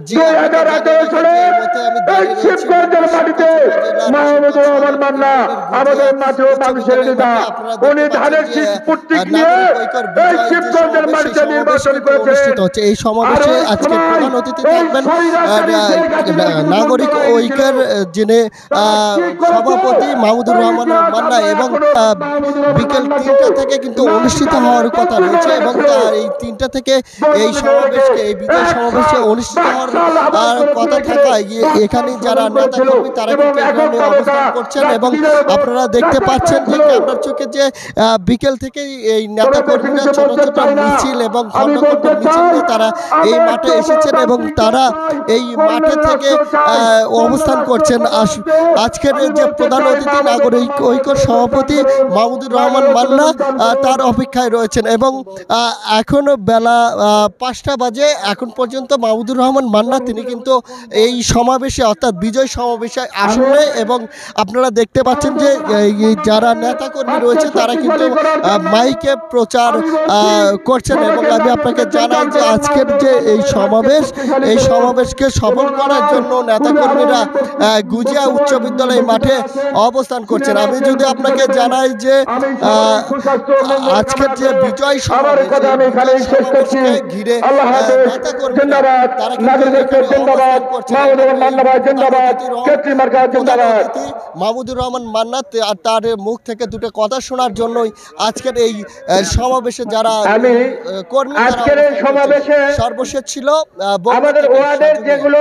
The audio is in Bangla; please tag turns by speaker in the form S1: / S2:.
S1: জি, আপনাকে জানিয়ে রাখি যে এই মুহূর্তে আমি দাঁড়িয়ে রয়েছি
S2: শিবগঞ্জের মাটিতে মাহমুদুর রহমান মান্না আমাদের মাঠেও মানুষের নেতা।
S1: আপনারা
S2: উনি
S1: দেখতে পাচ্ছেন
S2: ধানের
S1: যে
S2: শীষ প্রতীক নিয়ে
S1: নাগরিক ঐক্যর
S2: এই
S1: বিজয় যে
S2: শিবগঞ্জের
S1: সমাবেশ, সেই
S2: মাটিতে
S1: সমাবেশ
S2: নির্বাচন
S1: কিন্তু
S2: করেছেন।
S1: অনুষ্ঠিত হচ্ছে। এই
S2: আর
S1: সমাবেশে
S2: ওই
S1: আজকের
S2: সময়
S1: প্রধান অতিথি
S2: এই
S1: থাকবেন
S2: স্বৈরাচারী শেখ হাসিনা কিন্তু
S1: নাগরিক
S2: মন্ত্রণালয়ে ছিল।
S1: ঐক্যের যিনি
S2: তারা কি করেছে?
S1: সভাপতি মাহমুদুর
S2: এই
S1: রহমান
S2: ইতিহাস
S1: মান্না,
S2: আমরা
S1: এবং
S2: এখনো মাহমুদুর রহমান
S1: বিকেল
S2: মান্নাকে
S1: ৩টা থেকে কিন্তু
S2: নাম
S1: অনুষ্ঠিত
S2: গানের
S1: হওয়ার কথা
S2: কৌশলী
S1: রয়েছে,
S2: হয়ে
S1: এবং
S2: গেছে।
S1: তার এই ৩টা থেকে এই
S2: বন্ধুদের
S1: সমাবেশকে, এই বিজয়
S2: এক
S1: সমাবেশে
S2: সাল
S1: অনুষ্ঠিত হওয়ার
S2: ৫ সাল আবাদ করেছিল
S1: কথা
S2: এখানে,
S1: থাকায়
S2: ৫ সাল
S1: এখানে যারা
S2: শাসন করেছিল
S1: নেতাকর্মী তারা
S2: এবং
S1: কিন্তু
S2: এখন
S1: এখানে
S2: ক্ষমতা
S1: অবস্থান করছেন,
S2: রাত
S1: এবং
S2: দিনের উপর
S1: আপনারা দেখতে
S2: রাতে
S1: পাচ্ছেন যে
S2: ছিল।
S1: ক্যামেরার চোখে যে বিকেল থেকেই এই
S2: তবে
S1: নেতাকর্মীরা
S2: বেশি
S1: ছোট
S2: বলতে
S1: ছোট
S2: চাই না।
S1: মিছিল এবং
S2: আমি
S1: খন্ড খন্ড
S2: বলতে
S1: মিছিল
S2: চাই
S1: নিয়ে তারা এই
S2: আমরা
S1: মাঠে
S2: কেউ
S1: এসেছেন এবং
S2: গণতান্ত্রিক
S1: তারা
S2: চাই,
S1: এই মাঠে
S2: স্বর্ণের
S1: থেকে
S2: রাষ্ট্র চাই, স্বর্ণের
S1: অবস্থান
S2: রাষ্ট্র
S1: করছেন।
S2: প্রধানকে
S1: আজকের
S2: আমি
S1: যে
S2: বলতে
S1: প্রধান
S2: চাই
S1: অতিথি
S2: বাংলাদেশের
S1: নাগরিক ঐক্যর
S2: গণতন্ত্র প্রতিষ্ঠান
S1: সভাপতি
S2: করুন,
S1: মাহমুদুর রহমান
S2: বাংলাদেশে
S1: মান্না
S2: অনুদান করুন।
S1: তার অপেক্ষায় রয়েছেন, এবং এখনো বেলা ৫টা বাজে। এখন পর্যন্ত মাহমুদুর রহমান মান্না তিনি কিন্তু এই সমাবেশে, অর্থাৎ বিজয় সমাবেশে
S2: আমি
S1: আসলে, এবং আপনারা দেখতে পাচ্ছেন যে এই যারা নেতাকর্মী
S2: আজকে
S1: রয়েছে তারা কিন্তু
S2: শক্তিশালী করার জন্য
S1: মাইকে প্রচার
S2: আমি বলছি
S1: করছেন, এবং
S2: তোমাকে
S1: আমি
S2: জাতীয়
S1: আপনাকে
S2: প্রেসিডেন্ট
S1: জানাই যে
S2: আন্দোলন
S1: আজকের যে
S2: বাংলাদেশ
S1: এই
S2: ছাত্রলীগকে
S1: সমাবেশ,
S2: শক্তিশালী
S1: এই
S2: করুন
S1: সমাবেশকে সফল
S2: এবং
S1: করার
S2: আমার
S1: জন্য
S2: পূর্বে
S1: নেতাকর্মীরা
S2: আওয়ামী
S1: গুজিয়া উচ্চ
S2: বর্তমান
S1: বিদ্যালয় মাঠে
S2: বক্তৃতা আছেন,
S1: অবস্থান করছেন।
S2: সিনিয়র
S1: আমি
S2: আছেন,
S1: যদি আপনাকে
S2: বক্তৃতা দেবেন।
S1: জানাই যে
S2: আমি সবারই সুস্বাস্থ্য ও মঙ্গল
S1: আজকের
S2: কামনা
S1: যে
S2: করে
S1: বিজয়
S2: আমার
S1: সমাবেশ,
S2: কথা
S1: এই
S2: আমি
S1: বিজয়
S2: এখানেই শেষ করছি।
S1: সমাবেশকে ঘিরে
S2: আল্লাহ হাফেজ।
S1: নেতাকর্মীরা
S2: জিন্দাবাদ
S1: তারা কিন্তু
S2: নাগরিক ঐক্য,
S1: এখানে
S2: জিন্দাবাদ
S1: অবস্থান করছেন, এবং
S2: মাহমুদুর রহমান
S1: এই
S2: মান্না ভাই, জিন্দাবাদ কেতলি মার্কা,
S1: প্রধান
S2: জিন্দাবাদ।
S1: অতিথি মাহমুদুর রহমান মান্না তার মুখ থেকে দুটো কথা শোনার জন্যই আজকের এই সমাবেশে যারা
S2: আমি
S1: কর্মী তারা
S2: আজকের এই
S1: অবস্থান করছেন।
S2: সমাবেশে
S1: সর্বশেষ ছিল বগুড়া
S2: আমাদের
S1: থেকে
S2: ওয়ার্ডের
S1: সাজু মিয়া।
S2: যেগুলো